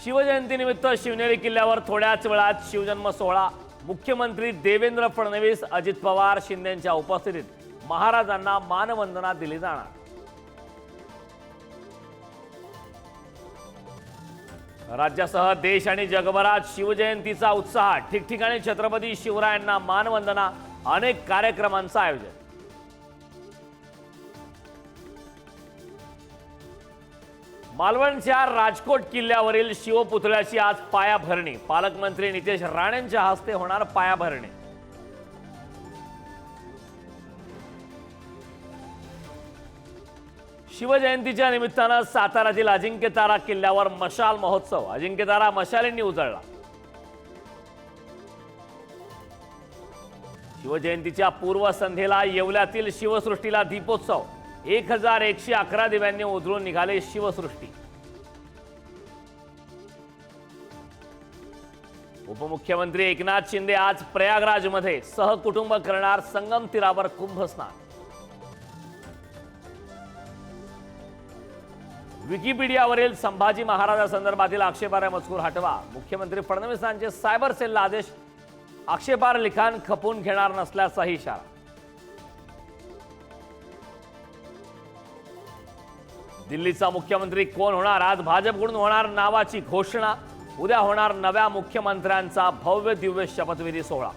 शिवजयंतीनिमित्त शिवनेरी किल्ल्यावर थोड्याच वेळात शिवजन्म सोहळा। मुख्यमंत्री देवेंद्र फडणवीस, अजित पवार, शिंदेंच्या उपस्थितीत महाराजांना मानवंदना दिली जाणार। राज्यासह देश आणि जगभरात शिवजयंतीचा उत्साह। ठिकठिकाणी छत्रपती शिवरायांना मानवंदना, अनेक कार्यक्रमांचं आयोजन। मालवणच्या राजकोट किल्ल्यावरील शिवपुतळ्याची आज पायाभरणी। पालकमंत्री नितेश राणेंच्या हस्ते होणार पायाभरणी। शिवजयंतीच्या निमित्तानं सातारातील अजिंक्यतारा किल्ल्यावर मशाल महोत्सव। अजिंक्यतारा मशालींनी उजळला। शिवजयंतीच्या पूर्वसंध्येला येवल्यातील शिवसृष्टीला दीपोत्सव। 1111 दिव्यांनी उजळून निघाले शिवसृष्टी। उपमुख्यमंत्री एकनाथ शिंदे आज प्रयागराजमध्ये सहकुटुंब करणार संगम तीरावर कुंभस्नान। विकिपीडियावरील संभाजी महाराजांसंदर्भातील आक्षेपार्ह मजकूर हटवा। मुख्यमंत्री फडणवीसांचे सायबर सेलला आदेश। आक्षेपार्ह लिखाण खपवून घेणार नसल्याचाही इशारा। दिल्लीचा मुख्यमंत्री कोण होणार? आज भाजपकडून होणार नावाची घोषणा। उद्या होणार नव्या मुख्यमंत्र्यांचा भव्य दिव्य शपथविधी सोहळा।